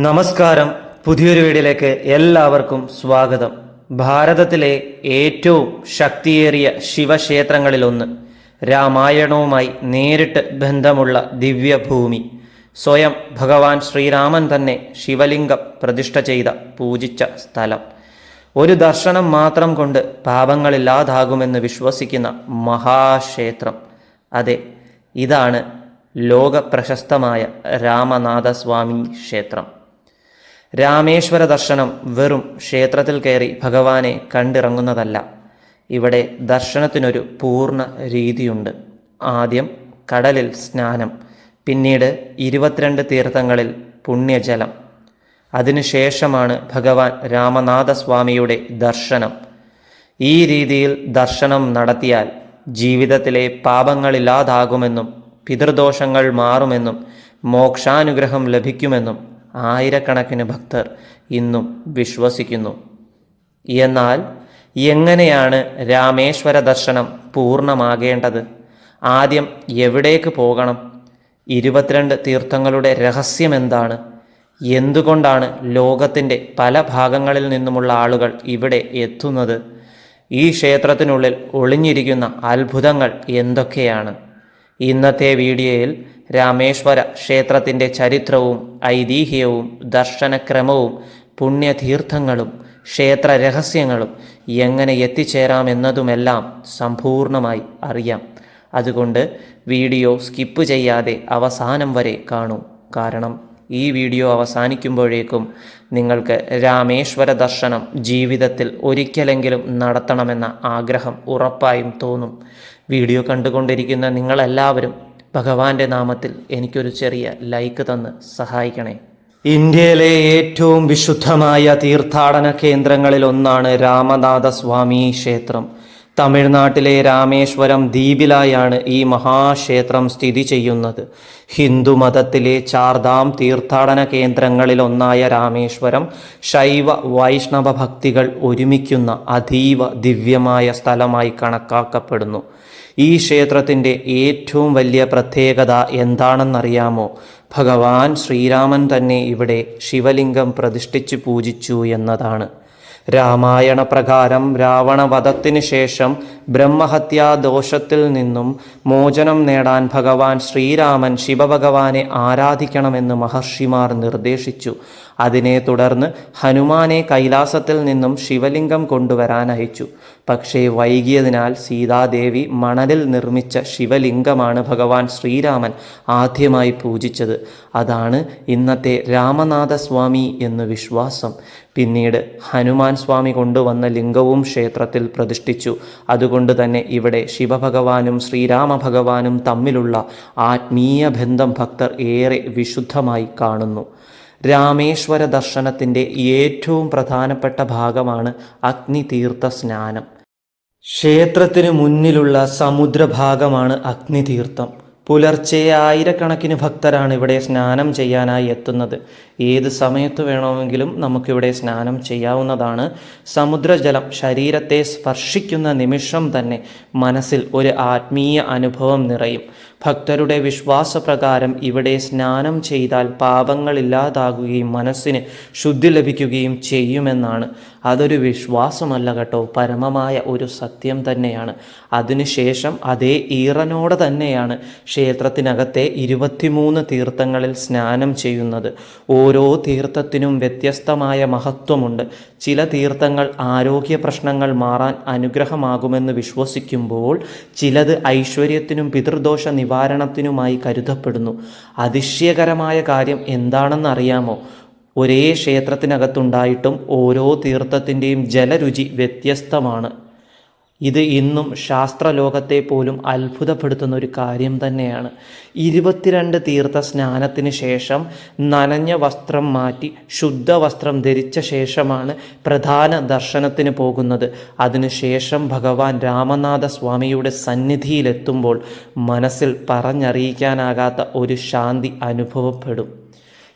നമസ്കാരം. പുതിയൊരു വീഡിയോയിലേക്ക് എല്ലാവർക്കും സ്വാഗതം. ഭാരതത്തിലെ ഏറ്റവും ശക്തിയേറിയ ശിവക്ഷേത്രങ്ങളിലൊന്ന്, രാമായണവുമായി നേരിട്ട് ബന്ധമുള്ള ദിവ്യഭൂമി, സ്വയം ഭഗവാൻ ശ്രീരാമൻ തന്നെ ശിവലിംഗം പ്രതിഷ്ഠ ചെയ്ത പൂജിച്ച സ്ഥലം, ഒരു ദർശനം മാത്രം കൊണ്ട് പാപങ്ങളില്ലാതാകുമെന്ന് വിശ്വസിക്കുന്ന മഹാക്ഷേത്രം. അതെ, ഇതാണ് ലോക പ്രശസ്തമായ രാമനാഥസ്വാമി ക്ഷേത്രം. രാമേശ്വര ദർശനം വെറും ക്ഷേത്രത്തിൽ കയറി ഭഗവാനെ കണ്ടിറങ്ങുന്നതല്ല. ഇവിടെ ദർശനത്തിനൊരു പൂർണ്ണ രീതിയുണ്ട്. ആദ്യം കടലിൽ സ്നാനം, പിന്നീട് 22 തീർത്ഥങ്ങളിൽ പുണ്യജലം. അതിനുശേഷമാണ് ഭഗവാൻ രാമനാഥസ്വാമിയുടെ ദർശനം. ഈ രീതിയിൽ ദർശനം നടത്തിയാൽ ജീവിതത്തിലെ പാപങ്ങളില്ലാതാകുമെന്നും പിതൃദോഷങ്ങൾ മാറുമെന്നും മോക്ഷാനുഗ്രഹം ലഭിക്കുമെന്നും ആയിരക്കണക്കിന് ഭക്തർ ഇന്നും വിശ്വസിക്കുന്നു. എന്നാൽ എങ്ങനെയാണ് രാമേശ്വര ദർശനം പൂർണ്ണമാകേണ്ടത്? ആദ്യം എവിടേക്ക് പോകണം? 22 തീർത്ഥങ്ങളുടെ രഹസ്യമെന്താണ്? എന്തുകൊണ്ടാണ് ലോകത്തിൻ്റെ പല ഭാഗങ്ങളിൽ നിന്നുമുള്ള ആളുകൾ ഇവിടെ എത്തുന്നത്? ഈ ക്ഷേത്രത്തിനുള്ളിൽ ഒളിഞ്ഞിരിക്കുന്ന അത്ഭുതങ്ങൾ എന്തൊക്കെയാണ്? ഇന്നത്തെ വീഡിയോയിൽ രാമേശ്വര ക്ഷേത്രത്തിൻ്റെ ചരിത്രവും ഐതിഹ്യവും ദർശനക്രമവും പുണ്യതീർത്ഥങ്ങളും ക്ഷേത്ര രഹസ്യങ്ങളും എങ്ങനെ എത്തിച്ചേരാമെന്നതുമെല്ലാം സമ്പൂർണമായി അറിയാം. അതുകൊണ്ട് വീഡിയോ സ്കിപ്പ് ചെയ്യാതെ അവസാനം വരെ കാണൂ. കാരണം ഈ വീഡിയോ അവസാനിക്കുമ്പോഴേക്കും നിങ്ങൾക്ക് രാമേശ്വര ദർശനം ജീവിതത്തിൽ ഒരിക്കലെങ്കിലും നടത്തണമെന്ന ആഗ്രഹം ഉറപ്പായും തോന്നും. വീഡിയോ കണ്ടുകൊണ്ടിരിക്കുന്ന നിങ്ങളെല്ലാവരും ഭഗവാന്റെ നാമത്തിൽ എനിക്കൊരു ചെറിയ ലൈക്ക് തന്ന് സഹായിക്കണേ. ഇന്ത്യയിലെ ഏറ്റവും വിശുദ്ധമായ തീർത്ഥാടന കേന്ദ്രങ്ങളിൽ ഒന്നാണ് രാമനാഥസ്വാമി ക്ഷേത്രം. തമിഴ്നാട്ടിലെ രാമേശ്വരം ദ്വീപിലായാണ് ഈ മഹാക്ഷേത്രം സ്ഥിതി ചെയ്യുന്നത്. ഹിന്ദുമതത്തിലെ ചാർധാം തീർത്ഥാടന കേന്ദ്രങ്ങളിലൊന്നായ രാമേശ്വരം ശൈവ വൈഷ്ണവ ഭക്തികൾ ഒരുമിക്കുന്ന അതീവ ദിവ്യമായ സ്ഥലമായി കണക്കാക്കപ്പെടുന്നു. ഈ ക്ഷേത്രത്തിൻ്റെ ഏറ്റവും വലിയ പ്രത്യേകത എന്താണെന്നറിയാമോ? ഭഗവാൻ ശ്രീരാമൻ തന്നെ ഇവിടെ ശിവലിംഗം പ്രതിഷ്ഠിച്ച് പൂജിച്ചു എന്നതാണ്. രാമായണ പ്രകാരം രാവണവധത്തിന് ശേഷം ബ്രഹ്മഹത്യാദോഷത്തിൽ നിന്നും മോചനം നേടാൻ ഭഗവാൻ ശ്രീരാമൻ ശിവഭഗവാനെ ആരാധിക്കണമെന്ന് മഹർഷിമാർ നിർദ്ദേശിച്ചു. അതിനെ തുടർന്ന് ഹനുമാനെ കൈലാസത്തിൽ നിന്നും ശിവലിംഗം കൊണ്ടുവരാൻ അയച്ചു. പക്ഷേ വൈകിയതിനാൽ സീതാദേവി മണലിൽ നിർമ്മിച്ച ശിവലിംഗമാണ് ഭഗവാൻ ശ്രീരാമൻ ആദ്യമായി പൂജിച്ചത്. അതാണ് ഇന്നത്തെ രാമനാഥസ്വാമി എന്ന് വിശ്വാസം. പിന്നീട് ഹനുമാൻ സ്വാമി കൊണ്ടുവന്ന ലിംഗവും ക്ഷേത്രത്തിൽ പ്രതിഷ്ഠിച്ചു. അതുകൊണ്ട് തന്നെ ഇവിടെ ശിവഭഗവാനും ശ്രീരാമഭഗവാനും തമ്മിലുള്ള ആത്മീയ ബന്ധം ഭക്തർ ഏറെ വിശുദ്ധമായി കാണുന്നു. രാമേശ്വര ദർശനത്തിൻ്റെ ഏറ്റവും പ്രധാനപ്പെട്ട ഭാഗമാണ് അഗ്നിതീർത്ഥ സ്നാനം. ക്ഷേത്രത്തിന് മുന്നിലുള്ള സമുദ്രഭാഗമാണ് അഗ്നിതീർത്ഥം. പുലർച്ചെ ആയിരക്കണക്കിന് ഭക്തരാണ് ഇവിടെ സ്നാനം ചെയ്യാനായി എത്തുന്നത്. ഏത് സമയത്ത് വേണമെങ്കിലും നമുക്കിവിടെ സ്നാനം ചെയ്യാവുന്നതാണ്. സമുദ്രജലം ശരീരത്തെ സ്പർശിക്കുന്ന നിമിഷം തന്നെ മനസ്സിൽ ഒരു ആത്മീയ അനുഭവം നിറയും. ഭക്തരുടെ വിശ്വാസപ്രകാരം ഇവിടെ സ്നാനം ചെയ്താൽ പാപങ്ങളില്ലാതാകുകയും മനസ്സിന് ശുദ്ധി ലഭിക്കുകയും ചെയ്യുമെന്നാണ്. അതൊരു വിശ്വാസമല്ല കേട്ടോ, പരമമായ ഒരു സത്യം തന്നെയാണ്. അതിനുശേഷം അതേ ഈറനോടെ തന്നെയാണ് ക്ഷേത്രത്തിനകത്തെ 23 തീർത്ഥങ്ങളിൽ സ്നാനം ചെയ്യുന്നത്. ഓരോ തീർത്ഥത്തിനും വ്യത്യസ്തമായ മഹത്വമുണ്ട്. ചില തീർത്ഥങ്ങൾ ആരോഗ്യ പ്രശ്നങ്ങൾ മാറാൻ അനുഗ്രഹമാകുമെന്ന് വിശ്വസിക്കുമ്പോൾ ചിലത് ഐശ്വര്യത്തിനും പിതൃദോഷ നിവാരണത്തിനുമായി കരുതപ്പെടുന്നു. അതിശയകരമായ കാര്യം എന്താണെന്നറിയാമോ? ഒരേ ക്ഷേത്രത്തിനകത്തുണ്ടായിട്ടും ഓരോ തീർത്ഥത്തിൻ്റെയും ജലരുചി വ്യത്യസ്തമാണ്. ഇത് ഇന്നും ശാസ്ത്രലോകത്തെ പോലും അത്ഭുതപ്പെടുത്തുന്ന ഒരു കാര്യം തന്നെയാണ്. 22 തീർത്ഥ സ്നാനത്തിന് ശേഷം നനഞ്ഞ വസ്ത്രം മാറ്റി ശുദ്ധവസ്ത്രം ധരിച്ച ശേഷമാണ് പ്രധാന ദർശനത്തിന് പോകുന്നത്. അതിനുശേഷം ഭഗവാൻ രാമനാഥസ്വാമിയുടെ സന്നിധിയിലെത്തുമ്പോൾ മനസ്സിൽ പറഞ്ഞറിയിക്കാനാകാത്ത ഒരു ശാന്തി അനുഭവപ്പെടും.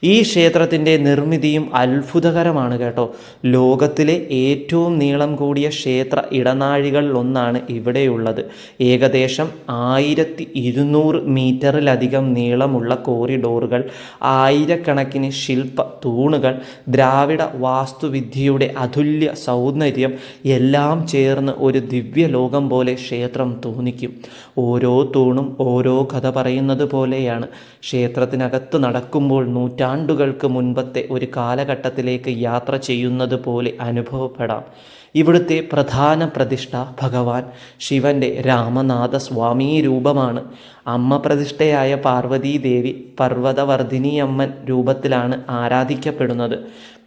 ഈ ക്ഷേത്രത്തിൻ്റെ നിർമ്മിതിയും അത്ഭുതകരമാണ് കേട്ടോ. ലോകത്തിലെ ഏറ്റവും നീളം കൂടിയ ക്ഷേത്ര ഇടനാഴികളിലൊന്നാണ് ഇവിടെയുള്ളത്. ഏകദേശം 1200 മീറ്ററിലധികം നീളമുള്ള കോറിഡോറുകൾ, ആയിരക്കണക്കിന് ശില്പ തൂണുകൾ, ദ്രാവിഡ വാസ്തുവിദ്യയുടെ അതുല്യ സൗന്ദര്യം എല്ലാം ചേർന്ന് ഒരു ദിവ്യലോകം പോലെ ക്ഷേത്രം തോന്നിക്കും. ഓരോ തൂണും ഓരോ കഥ പറയുന്നത് പോലെയാണ്. ക്ഷേത്രത്തിനകത്ത് നടക്കുമ്പോൾ നൂറ്റാണ്ടുകൾക്ക് മുൻപത്തെ ഒരു കാലഘട്ടത്തിലേക്ക് യാത്ര ചെയ്യുന്നത് പോലെ അനുഭവപ്പെടാം. ഇവിടുത്തെ പ്രധാന പ്രതിഷ്ഠ ഭഗവാൻ ശിവൻ്റെ രാമനാഥ സ്വാമി രൂപമാണ്. അമ്മ പ്രതിഷ്ഠയായ പാർവതീദേവി പർവ്വതവർദ്ധിനിയമ്മൻ രൂപത്തിലാണ് ആരാധിക്കപ്പെടുന്നത്.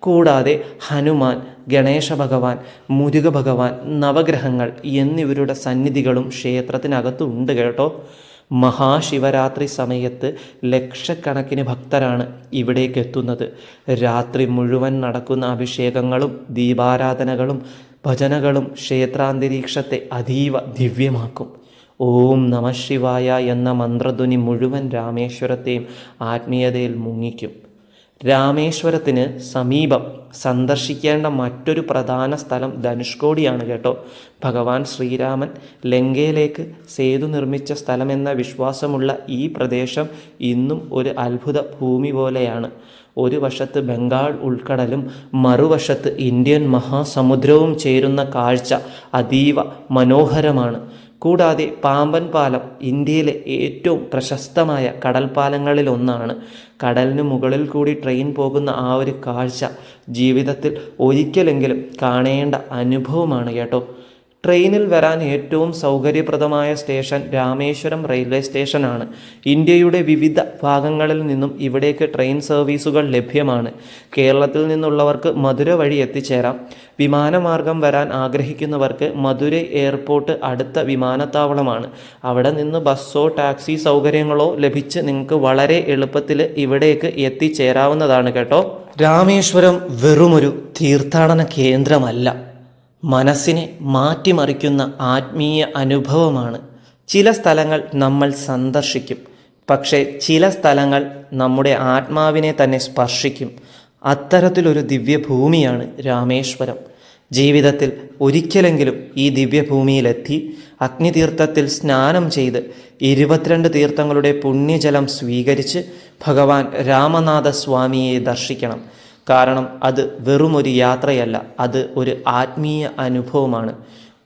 കൂടാതെ ഹനുമാൻ, ഗണേശ ഭഗവാൻ, മുരുക ഭഗവാൻ, നവഗ്രഹങ്ങൾ എന്നിവരുടെ സന്നിധികളും ക്ഷേത്രത്തിനകത്തുണ്ട് കേട്ടോ. മഹാശിവരാത്രി സമയത്ത് ലക്ഷക്കണക്കിന് ഭക്തരാണ് ഇവിടേക്ക് എത്തുന്നത്. രാത്രി മുഴുവൻ നടക്കുന്ന അഭിഷേകങ്ങളും ദീപാരാധനകളും ഭജനകളും ക്ഷേത്രാന്തരീക്ഷത്തെ അതീവ ദിവ്യമാക്കും. ഓം നമഃ ശിവായ എന്ന മന്ത്രധ്വനി മുഴുവൻ രാമേശ്വരത്തെയും ആത്മീയതയിൽ മുങ്ങിക്കും. രാമേശ്വരത്തിന് സമീപം സന്ദർശിക്കേണ്ട മറ്റൊരു പ്രധാന സ്ഥലം ധനുഷ്കോടിയാണ് കേട്ടോ. ഭഗവാൻ ശ്രീരാമൻ ലങ്കയിലേക്ക് സേതു നിർമ്മിച്ച സ്ഥലമെന്ന വിശ്വാസമുള്ള ഈ പ്രദേശം ഇന്നും ഒരു അത്ഭുത ഭൂമി പോലെയാണ്. ഒരു വശത്ത് ബംഗാൾ ഉൾക്കടലും മറുവശത്ത് ഇന്ത്യൻ മഹാസമുദ്രവും ചേരുന്ന കാഴ്ച അതീവ മനോഹരമാണ്. കൂടാതെ പാമ്പൻ പാലം ഇന്ത്യയിലെ ഏറ്റവും പ്രശസ്തമായ കടൽപ്പാലങ്ങളിലൊന്നാണ്. കടലിന് മുകളിൽ കൂടി ട്രെയിൻ പോകുന്ന ആ ഒരു കാഴ്ച ജീവിതത്തിൽ ഒരിക്കലെങ്കിലും കാണേണ്ട അനുഭവമാണ് കേട്ടോ. ട്രെയിനിൽ വരാൻ ഏറ്റവും സൗകര്യപ്രദമായ സ്റ്റേഷൻ രാമേശ്വരം റെയിൽവേ സ്റ്റേഷനാണ്. ഇന്ത്യയുടെ വിവിധ ഭാഗങ്ങളിൽ നിന്നും ഇവിടേക്ക് ട്രെയിൻ സർവീസുകൾ ലഭ്യമാണ്. കേരളത്തിൽ നിന്നുള്ളവർക്ക് മധുര വഴി എത്തിച്ചേരാം. വിമാനമാർഗം വരാൻ ആഗ്രഹിക്കുന്നവർക്ക് മധുരൈ എയർപോർട്ട് അടുത്ത വിമാനത്താവളമാണ്. അവിടെ നിന്ന് ബസ്സോ ടാക്സി സൗകര്യങ്ങളോ ലഭിച്ച് നിങ്ങൾക്ക് വളരെ എളുപ്പത്തിൽ ഇവിടേക്ക് എത്തിച്ചേരാവുന്നതാണ് കേട്ടോ. രാമേശ്വരം വെറുമൊരു തീർത്ഥാടന കേന്ദ്രമല്ല, മനസ്സിനെ മാറ്റിമറിക്കുന്ന ആത്മീയ അനുഭവമാണ്. ചില സ്ഥലങ്ങൾ നമ്മൾ സന്ദർശിക്കും, പക്ഷേ ചില സ്ഥലങ്ങൾ നമ്മുടെ ആത്മാവിനെ തന്നെ സ്പർശിക്കും. അത്തരത്തിലൊരു ദിവ്യഭൂമിയാണ് രാമേശ്വരം. ജീവിതത്തിൽ ഒരിക്കലെങ്കിലും ഈ ദിവ്യഭൂമിയിലെത്തി അഗ്നിതീർത്ഥത്തിൽ സ്നാനം ചെയ്ത് 22 തീർത്ഥങ്ങളുടെ പുണ്യജലം സ്വീകരിച്ച് ഭഗവാൻ രാമനാഥ സ്വാമിയെ ദർശിക്കണം. കാരണം അത് വെറുമൊരു യാത്രയല്ല, അത് ഒരു ആത്മീയ അനുഭവമാണ്.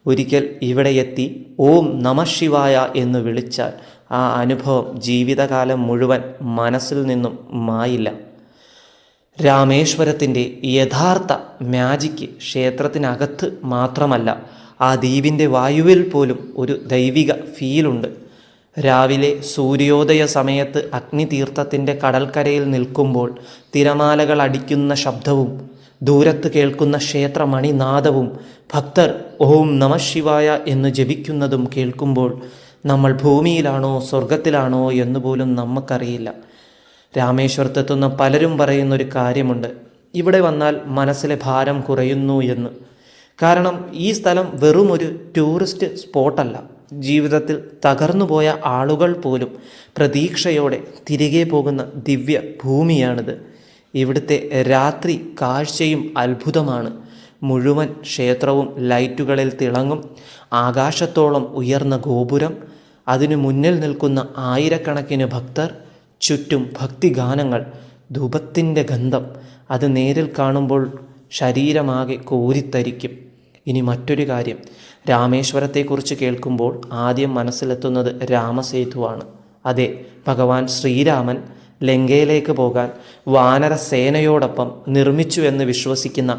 ഒരിക്കൽ ഇവിടെ എത്തി ഓം നമഃ ശിവായ എന്ന് വിളിച്ചാൽ ആ അനുഭവം ജീവിതകാലം മുഴുവൻ മനസ്സിൽ നിന്നും മായില്ല. രാമേശ്വരത്തിൻ്റെ യഥാർത്ഥ മാജിക്ക് ക്ഷേത്രത്തിനകത്ത് മാത്രമല്ല, ആ ദ്വീപിൻ്റെ വായുവിൽ പോലും ഒരു ദൈവിക ഫീലുണ്ട്. രാവിലെ സൂര്യോദയ സമയത്ത് അഗ്നിതീർത്ഥത്തിൻ്റെ കടൽക്കരയിൽ നിൽക്കുമ്പോൾ തിരമാലകൾ അടിക്കുന്ന ശബ്ദവും ദൂരത്ത് കേൾക്കുന്ന ക്ഷേത്രമണിനാദവും ഭക്തർ ഓം നമഃ ശിവായ എന്ന് ജപിക്കുന്നതും കേൾക്കുമ്പോൾ നമ്മൾ ഭൂമിയിലാണോ സ്വർഗത്തിലാണോ എന്ന് പോലും നമുക്കറിയില്ല. രാമേശ്വരത്തെത്തുന്ന പലരും പറയുന്നൊരു കാര്യമുണ്ട്, ഇവിടെ വന്നാൽ മനസ്സിലെ ഭാരം കുറയുന്നു എന്ന്. കാരണം ഈ സ്ഥലം വെറുമൊരു ടൂറിസ്റ്റ് സ്പോട്ടല്ല. ജീവിതത്തിൽ തകർന്നുപോയ ആളുകൾ പോലും പ്രതീക്ഷയോടെ തിരികെ പോകുന്ന ദിവ്യ ഭൂമിയാണിത്. ഇവിടുത്തെ രാത്രി കാഴ്ചയും അത്ഭുതമാണ്. മുഴുവൻ ക്ഷേത്രവും ലൈറ്റുകളിൽ തിളങ്ങും. ആകാശത്തോളം ഉയർന്ന ഗോപുരം, അതിനു മുന്നിൽ നിൽക്കുന്ന ആയിരക്കണക്കിന് ഭക്തർ, ചുറ്റും ഭക്തിഗാനങ്ങൾ, ധൂപത്തിൻ്റെ ഗന്ധം, അത് നേരിൽ കാണുമ്പോൾ ശരീരമാകെ കോരിത്തരിക്കും. ഇനി മറ്റൊരു കാര്യം, രാമേശ്വരത്തെക്കുറിച്ച് കേൾക്കുമ്പോൾ ആദ്യം മനസ്സിലെത്തുന്നത് രാമസേതുവാണ്. അതെ, ഭഗവാൻ ശ്രീരാമൻ ലങ്കയിലേക്ക് പോകാൻ വാനരസേനയോടൊപ്പം നിർമ്മിച്ചു എന്ന് വിശ്വസിക്കുന്ന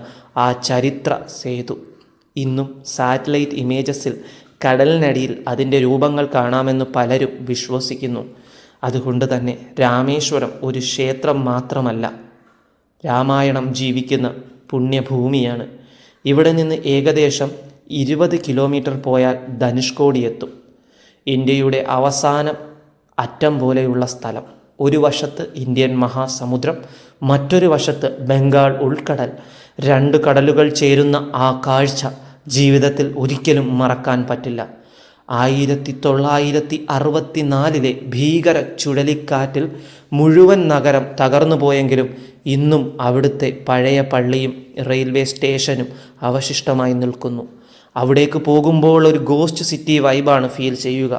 ആ ചരിത്ര സേതു ഇന്നും സാറ്റലൈറ്റ് ഇമേജസിൽ കടലിനടിയിൽ അതിൻ്റെ രൂപങ്ങൾ കാണാമെന്ന് പലരും വിശ്വസിക്കുന്നു. അതുകൊണ്ട് തന്നെ രാമേശ്വരം ഒരു ക്ഷേത്രം മാത്രമല്ല, രാമായണം ജീവിക്കുന്ന പുണ്യഭൂമിയാണ്. ഇവിടെ നിന്ന് ഏകദേശം 20 കിലോമീറ്റർ പോയാൽ ധനുഷ്കോടി എത്തും. ഇന്ത്യയുടെ അവസാന അറ്റം പോലെയുള്ള സ്ഥലം. ഒരു വശത്ത് ഇന്ത്യൻ മഹാസമുദ്രം, മറ്റൊരു വശത്ത് ബംഗാൾ ഉൾക്കടൽ. 2 കടലുകൾ ചേരുന്ന ആ കാഴ്ച ജീവിതത്തിൽ ഒരിക്കലും മറക്കാൻ പറ്റില്ല. 1964 ഭീകര ചുഴലിക്കാറ്റിൽ മുഴുവൻ നഗരം തകർന്നു പോയെങ്കിലും ഇന്നും അവിടുത്തെ പഴയ പള്ളിയും റെയിൽവേ സ്റ്റേഷനും അവശിഷ്ടമായി നിൽക്കുന്നു. അവിടേക്ക് പോകുമ്പോൾ ഒരു ഗോസ്റ്റ് സിറ്റി വൈബാണ് ഫീൽ ചെയ്യുക.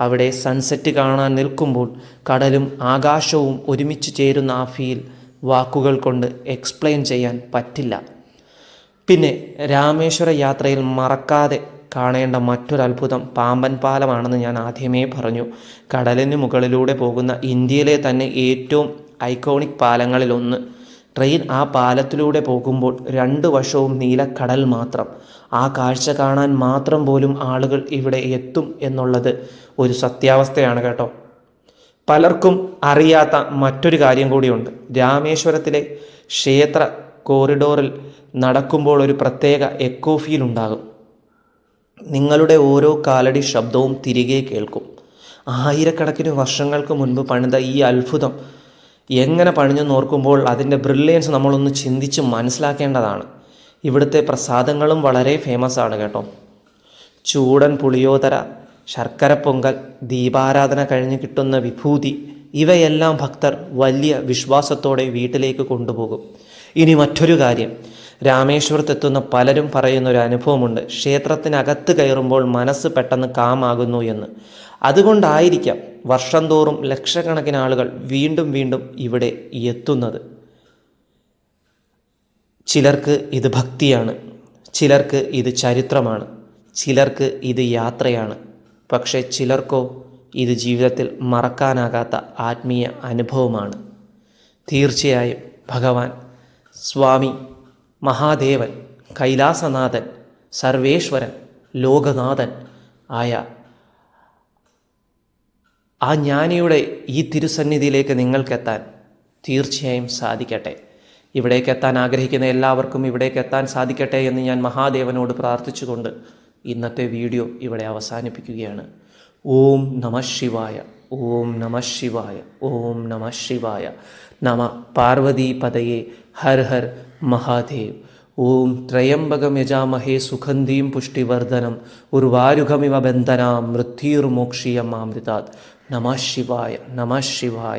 അവിടെ സൺസെറ്റ് കാണാൻ നിൽക്കുമ്പോൾ കടലും ആകാശവും ഒരുമിച്ച് ചേരുന്ന ആ ഫീൽ വാക്കുകൾ കൊണ്ട് എക്സ്പ്ലെയിൻ ചെയ്യാൻ പറ്റില്ല. പിന്നെ രാമേശ്വര യാത്രയിൽ മറക്കാതെ കാണേണ്ട മറ്റൊരത്ഭുതം പാമ്പൻ പാലമാണെന്ന് ഞാൻ ആദ്യമേ പറഞ്ഞു. കടലിന് മുകളിലൂടെ പോകുന്ന ഇന്ത്യയിലെ തന്നെ ഏറ്റവും ഐക്കോണിക് പാലങ്ങളിലൊന്ന്. ട്രെയിൻ ആ പാലത്തിലൂടെ പോകുമ്പോൾ 2 വശവും നീലക്കടൽ മാത്രം. ആ കാഴ്ച കാണാൻ മാത്രം പോലും ആളുകൾ ഇവിടെ എത്തും എന്നുള്ളത് ഒരു സത്യാവസ്ഥയാണ് കേട്ടോ. പലർക്കും അറിയാത്ത മറ്റൊരു കാര്യം കൂടിയുണ്ട്. രാമേശ്വരത്തിലെ ക്ഷേത്ര കോറിഡോറിൽ നടക്കുമ്പോൾ ഒരു പ്രത്യേക എക്കോ ഫീൽ ഉണ്ടാകും. നിങ്ങളുടെ ഓരോ കാലടി ശബ്ദവും തിരികെ കേൾക്കും. ആയിരക്കണക്കിന് വർഷങ്ങൾക്ക് മുൻപ് പണിത ഈ അത്ഭുതം എങ്ങനെ പണിഞ്ഞെന്ന് ഓർക്കുമ്പോൾ അതിൻ്റെ ബ്രില്യൻസ് നമ്മളൊന്ന് ചിന്തിച്ച് മനസ്സിലാക്കേണ്ടതാണ്. ഇവിടുത്തെ പ്രസാദങ്ങളും വളരെ ഫേമസ് ആണ് കേട്ടോ. ചൂടൻ പുളിയോദര, ശർക്കര പൊങ്കൽ, ദീപാരാധന കഴിഞ്ഞ് കിട്ടുന്ന വിഭൂതി, ഇവയെല്ലാം ഭക്തർ വലിയ വിശ്വാസത്തോടെ വീട്ടിലേക്ക് കൊണ്ടുപോകും. ഇനി മറ്റൊരു കാര്യം, രാമേശ്വരത്തെത്തുന്ന പലരും പറയുന്നൊരു അനുഭവമുണ്ട്. ക്ഷേത്രത്തിനകത്ത് കയറുമ്പോൾ മനസ്സ് പെട്ടെന്ന് കാമാകുന്നു എന്ന്. അതുകൊണ്ടായിരിക്കാം വർഷം തോറും ലക്ഷക്കണക്കിന് ആളുകൾ വീണ്ടും വീണ്ടും ഇവിടെ എത്തുന്നത്. ചിലർക്ക് ഇത് ഭക്തിയാണ്, ചിലർക്ക് ഇത് ചരിത്രമാണ്, ചിലർക്ക് ഇത് യാത്രയാണ്. പക്ഷേ ചിലർക്കോ ഇത് ജീവിതത്തിൽ മറക്കാനാകാത്ത ആത്മീയ അനുഭവമാണ്. തീർച്ചയായും ഭഗവാൻ സ്വാമി മഹാദേവൻ, കൈലാസനാഥൻ, സർവേശ്വരൻ, ലോകനാഥൻ ആയ ആ ജ്ഞാനിയുടെ ഈ തിരുസന്നിധിയിലേക്ക് നിങ്ങൾക്കെത്താൻ തീർച്ചയായും സാധിക്കട്ടെ. ഇവിടേക്കെത്താൻ ആഗ്രഹിക്കുന്ന എല്ലാവർക്കും ഇവിടേക്കെത്താൻ സാധിക്കട്ടെ എന്ന് ഞാൻ മഹാദേവനോട് പ്രാർത്ഥിച്ചുകൊണ്ട് ഇന്നത്തെ വീഡിയോ ഇവിടെ അവസാനിപ്പിക്കുകയാണ്. ഓം നമഃ ശിവായ, ഓം നമഃ ശിവായ, ഓം നമഃ ശിവായ. നമ പാർവതീപതയേ, ഹർ ഹർ മഹാദേവ്. ഓം ത്രയംബകം യജാമഹേ സുഗന്ധീം പുഷ്ടിവർദ്ധനം ഉർവാരുകമിവ ബന്ധനാം മൃത്യുർമോക്ഷിയമാമൃതാത്. നമഃ ശിവായ, നമഃ ശിവായ.